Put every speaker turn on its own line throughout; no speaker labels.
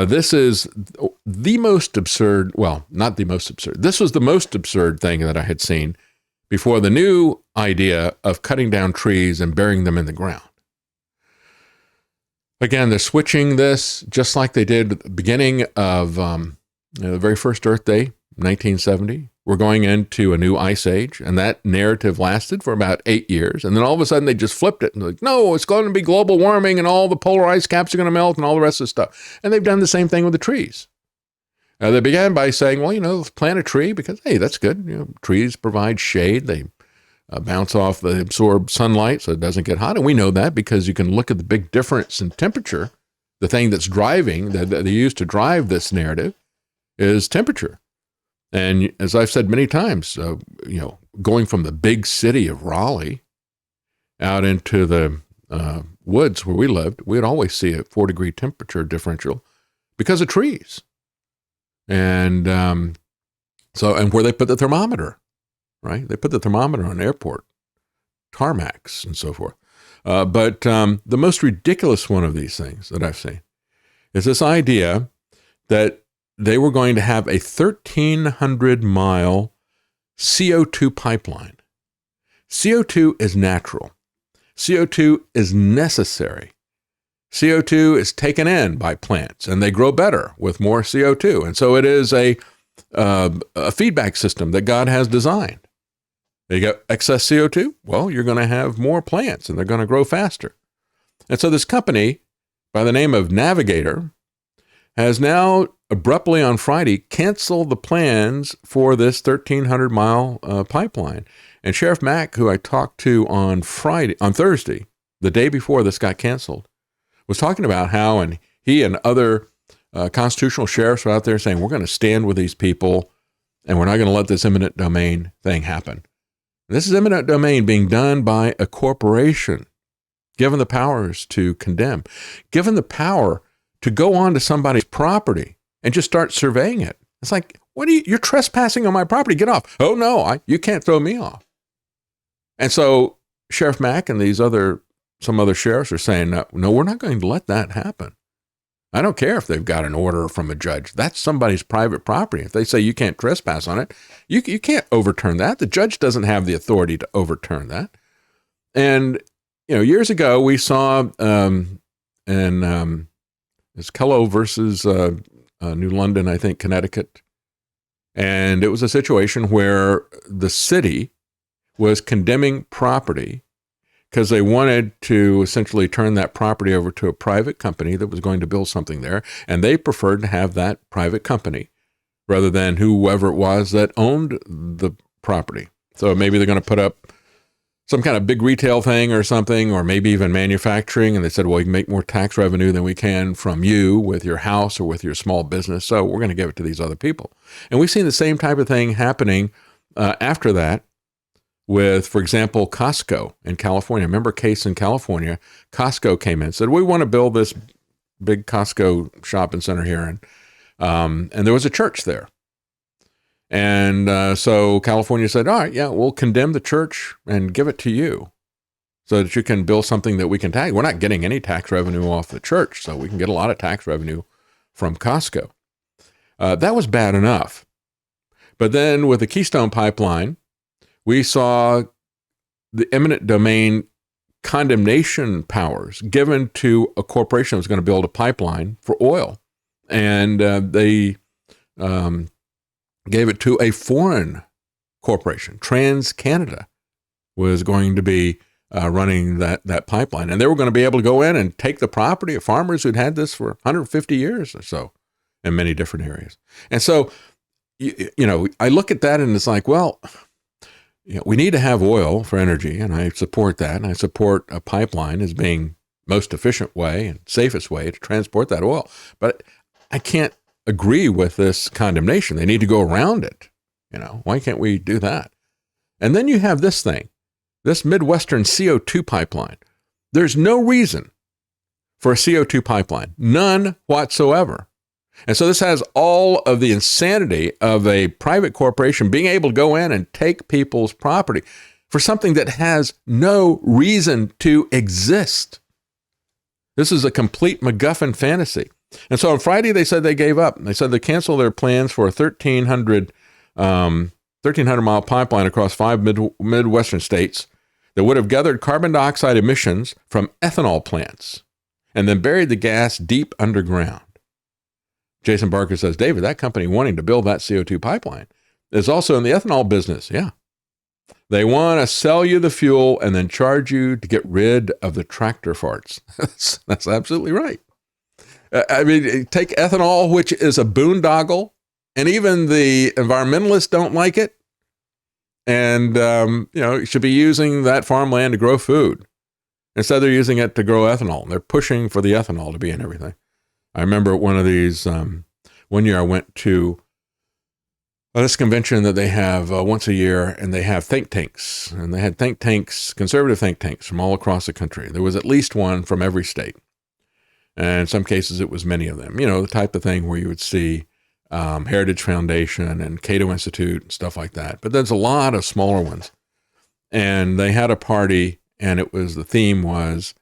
This is the most absurd, well, not the most absurd. This was the most absurd thing that I had seen before the new idea of cutting down trees and burying them in the ground. Again, they're switching this just like they did at the beginning of the very first Earth Day, 1970. We're going into a new ice age, and that narrative lasted for about 8 years. And then all of a sudden they just flipped it and like, no, it's going to be global warming and all the polar ice caps are going to melt and all the rest of the stuff. And they've done the same thing with the trees. They began by saying, well, let's plant a tree because, hey, that's good. Trees provide shade. They bounce off, they absorb sunlight so it doesn't get hot. And we know that because you can look at the big difference in temperature. The thing that's driving, that they use to drive this narrative is temperature. And as I've said many times, going from the big city of Raleigh out into the woods where we lived, we'd always see a 4-degree temperature differential because of trees. And and where they put the thermometer, right? They put the thermometer on airport tarmacs and so forth. But the most ridiculous one of these things that I've seen is this idea that they were going to have a 1,300-mile CO2 pipeline. CO2 is natural. CO2 is necessary. CO2 is taken in by plants, and they grow better with more CO2. And so it is a feedback system that God has designed. They got excess CO2, well, you're going to have more plants, and they're going to grow faster. And so this company, by the name of Navigator, has now abruptly on Friday canceled the plans for this 1,300-mile pipeline. And Sheriff Mack, who I talked to on Thursday, the day before this got canceled, was talking about how, and he and other constitutional sheriffs are out there saying, we're going to stand with these people, and we're not going to let this eminent domain thing happen. This is eminent domain being done by a corporation, given the powers to condemn, given the power to go on to somebody's property and just start surveying it. It's like, you're trespassing on my property. Get off. Oh no, you can't throw me off. And so Sheriff Mack and some other sheriffs are saying, no, we're not going to let that happen. I don't care if they've got an order from a judge. That's somebody's private property. If they say you can't trespass on it, you can't overturn that. The judge doesn't have the authority to overturn that. And, years ago we saw it's Kello versus New London, I think, Connecticut. And it was a situation where the city was condemning property because they wanted to essentially turn that property over to a private company that was going to build something there. And they preferred to have that private company rather than whoever it was that owned the property. So maybe they're going to put up some kind of big retail thing or something, or maybe even manufacturing. And they said, well, we can make more tax revenue than we can from you with your house or with your small business. So we're going to give it to these other people. And we've seen the same type of thing happening after that with, for example, Costco in California. Remember a case in California? Costco came in and said, we want to build this big Costco shopping center here. And there was a church there. And so California said, all right, yeah, we'll condemn the church and give it to you so that you can build something that we can tag. We're not getting any tax revenue off the church, so we can get a lot of tax revenue from Costco. That was bad enough. But then with the Keystone Pipeline, we saw the eminent domain condemnation powers given to a corporation that was going to build a pipeline for oil. And they gave it to a foreign corporation. TransCanada was going to be running that pipeline. And they were going to be able to go in and take the property of farmers who'd had this for 150 years or so in many different areas. And so, I look at that and it's like, well, we need to have oil for energy, and I support that. And I support a pipeline as being most efficient way and safest way to transport that oil. But I can't agree with this condemnation. They need to go around it. Why can't we do that? And then you have this thing, this Midwestern CO2 pipeline. There's no reason for a CO2 pipeline, none whatsoever. And so this has all of the insanity of a private corporation being able to go in and take people's property for something that has no reason to exist. This is a complete MacGuffin fantasy. And so on Friday, they said they gave up. They said they canceled their plans for a 1,300-mile pipeline across 5 Midwestern states that would have gathered carbon dioxide emissions from ethanol plants and then buried the gas deep underground. Jason Barker says, David, that company wanting to build that CO2 pipeline is also in the ethanol business. Yeah. They want to sell you the fuel and then charge you to get rid of the tractor farts. That's absolutely right. I mean, take ethanol, which is a boondoggle, and even the environmentalists don't like it. And, you should be using that farmland to grow food. Instead, they're using it to grow ethanol. They're pushing for the ethanol to be in everything. I remember one of these, one year I went to this convention that they have once a year, and they have think tanks. And they had think tanks, conservative think tanks from all across the country. There was at least one from every state. And in some cases, it was many of them. The type of thing where you would see Heritage Foundation and Cato Institute and stuff like that. But there's a lot of smaller ones. And they had a party, and the theme was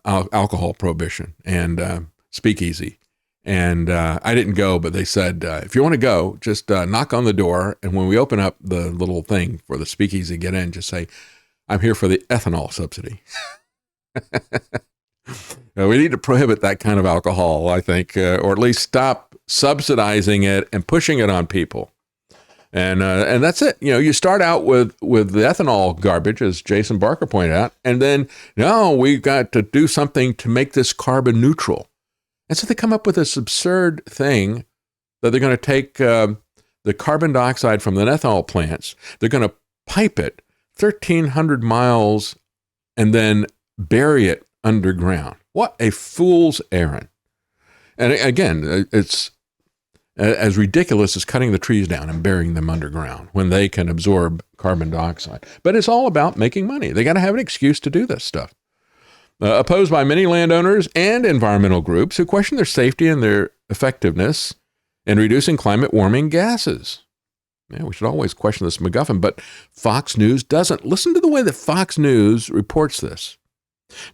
alcohol prohibition and speakeasy. And I didn't go, but they said, if you want to go, just knock on the door. And when we open up the little thing for the speakeasy to get in, just say, I'm here for the ethanol subsidy. We need to prohibit that kind of alcohol, I think, or at least stop subsidizing it and pushing it on people. And that's it. You start out with the ethanol garbage, as Jason Barker pointed out, and then, no, we've got to do something to make this carbon neutral. And so they come up with this absurd thing that they're going to take the carbon dioxide from the ethanol plants, they're going to pipe it 1,300 miles and then bury it underground. What a fool's errand. And again, it's as ridiculous as cutting the trees down and burying them underground when they can absorb carbon dioxide. But it's all about making money. They got to have an excuse to do this stuff. Opposed by many landowners and environmental groups who question their safety and their effectiveness in reducing climate warming gases. Yeah, we should always question this MacGuffin, but Fox News doesn't. Listen to the way that Fox News reports this.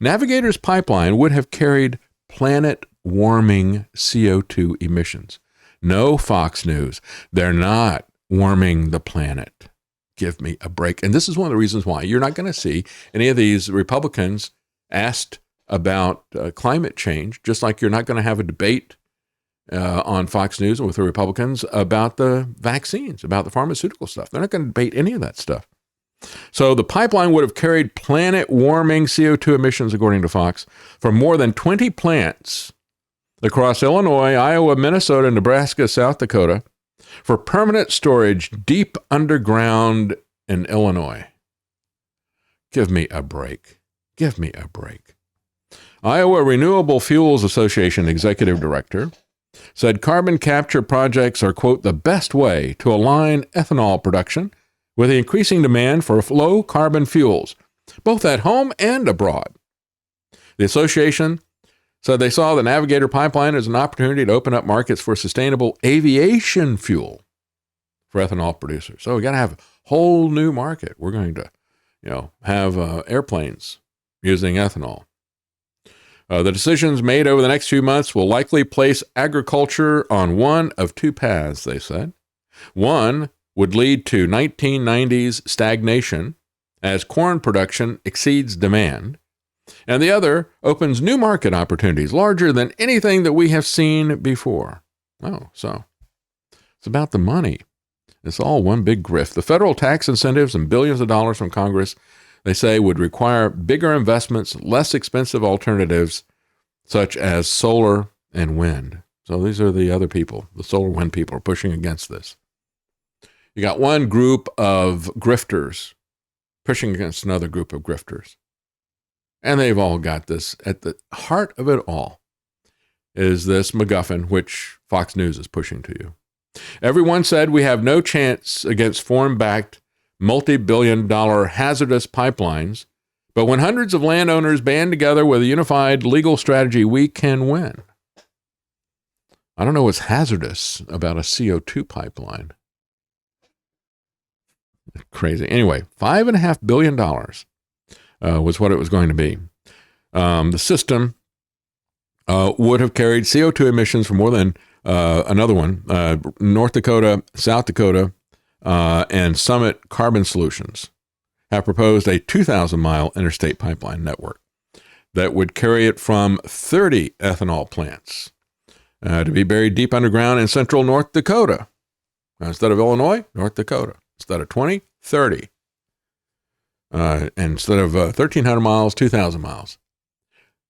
Navigator's pipeline would have carried planet-warming CO2 emissions. No, Fox News, they're not warming the planet. Give me a break. And this is one of the reasons why you're not going to see any of these Republicans asked about climate change, just like you're not going to have a debate on Fox News with the Republicans about the vaccines, about the pharmaceutical stuff. They're not going to debate any of that stuff. So the pipeline would have carried planet-warming CO2 emissions, according to Fox, from more than 20 plants across Illinois, Iowa, Minnesota, Nebraska, South Dakota, for permanent storage deep underground in Illinois. Give me a break. Give me a break. Iowa Renewable Fuels Association executive director said carbon capture projects are, quote, the best way to align ethanol production with the increasing demand for low carbon fuels, both at home and abroad. The association said they saw the Navigator pipeline as an opportunity to open up markets for sustainable aviation fuel for ethanol producers. So we got to have a whole new market. We're going to, have airplanes using ethanol. The decisions made over the next few months will likely place agriculture on one of two paths, they said. One would lead to 1990s stagnation as corn production exceeds demand, and the other opens new market opportunities larger than anything that we have seen before. Oh, so it's about the money. It's all one big grift. The federal tax incentives and billions of dollars from Congress, they say, would require bigger investments, less expensive alternatives, such as solar and wind. So these are the other people, the solar wind people, are pushing against this. You got one group of grifters pushing against another group of grifters. And they've all got this. At the heart of it all is this MacGuffin, which Fox News is pushing to you. Everyone said we have no chance against foreign-backed, multi-billion-dollar hazardous pipelines, but when hundreds of landowners band together with a unified legal strategy, we can win. I don't know what's hazardous about a CO2 pipeline. Crazy. Anyway, $5.5 billion was what it was going to be. The system would have carried CO2 emissions for more than another one, North Dakota, South Dakota, and Summit Carbon Solutions have proposed a 2,000-mile interstate pipeline network that would carry it from 30 ethanol plants to be buried deep underground in central North Dakota. Instead of Illinois, North Dakota. Instead of 20, 30. Instead of 1,300 miles, 2,000 miles.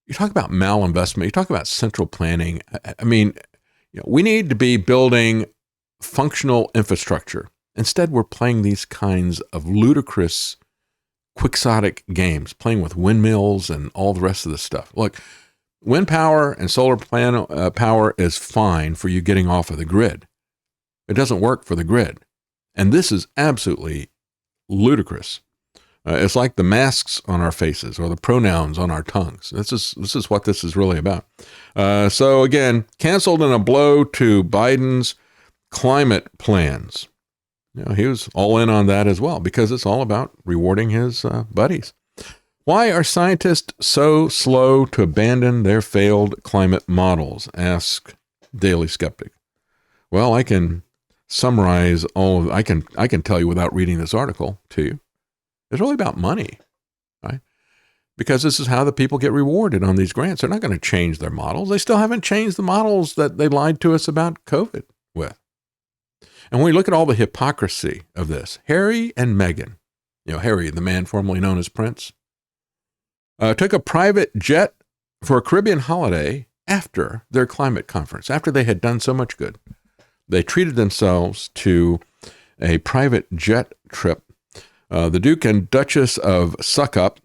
You talk about malinvestment. You talk about central planning. I mean, we need to be building functional infrastructure. Instead, we're playing these kinds of ludicrous, quixotic games, playing with windmills and all the rest of this stuff. Look, wind power and solar power is fine for you getting off of the grid. It doesn't work for the grid. And this is absolutely ludicrous. It's like the masks on our faces or the pronouns on our tongues. This is what this is really about. So again, canceled in a blow to Biden's climate plans. He was all in on that as well because it's all about rewarding his buddies. Why are scientists so slow to abandon their failed climate models? Ask Daily Skeptic. Well, I can summarize all of. I can tell you without reading this article to you. It's really about money, right? Because this is how the people get rewarded on these grants. They're not going to change their models. They still haven't changed the models that they lied to us about COVID with. And when we look at all the hypocrisy of this, Harry and Meghan, Harry, the man formerly known as Prince, took a private jet for a Caribbean holiday after their climate conference, after they had done so much good. They treated themselves to a private jet trip. The Duke and Duchess of Suckup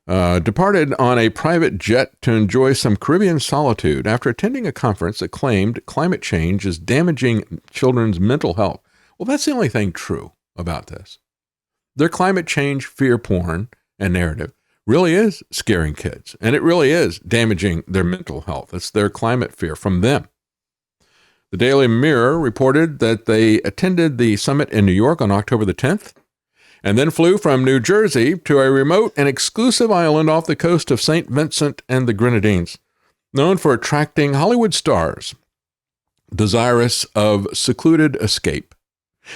departed on a private jet to enjoy some Caribbean solitude after attending a conference that claimed climate change is damaging children's mental health. Well, that's the only thing true about this. Their climate change fear porn and narrative really is scaring kids, and it really is damaging their mental health. It's their climate fear from them. The Daily Mirror reported that they attended the summit in New York on October the 10th, and then flew from New Jersey to a remote and exclusive island off the coast of St. Vincent and the Grenadines, known for attracting Hollywood stars desirous of secluded escape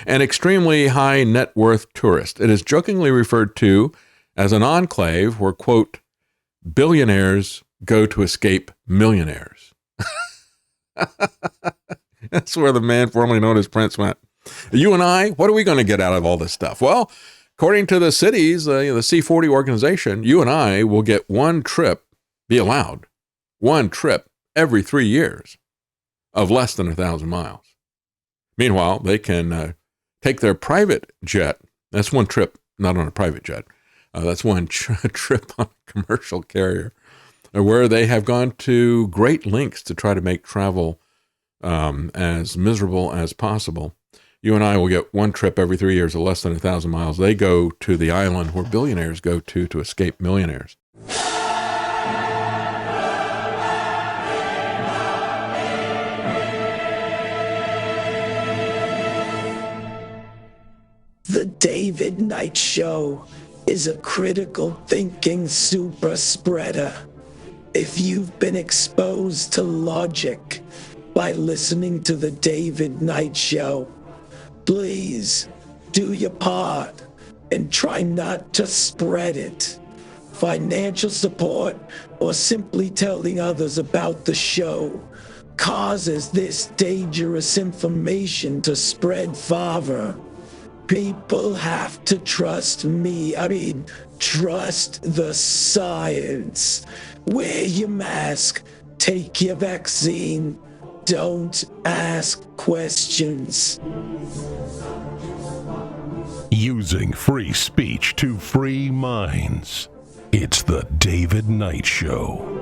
and extremely high net worth tourists. It is jokingly referred to as an enclave where, quote, billionaires go to escape millionaires. That's where the man formerly known as Prince went. You and I, what are we going to get out of all this stuff? Well, according to the cities, the C40 organization, you and I will get be allowed one trip every 3 years of less than 1,000 miles. Meanwhile, they can take their private jet. That's one trip, not on a private jet. That's one trip on a commercial carrier, where they have gone to great lengths to try to make travel as miserable as possible. You and I will get one trip every 3 years of less than 1,000 miles. They go to the island where billionaires go to escape millionaires.
The David Knight Show is a critical thinking super spreader. If you've been exposed to logic by listening to the David Knight Show, please do your part and try not to spread it. Financial support or simply telling others about the show causes this dangerous information to spread farther. People have to trust me. Trust the science. Wear your mask. Take your vaccine. Don't ask questions.
Using free speech to free minds. It's the David Knight Show.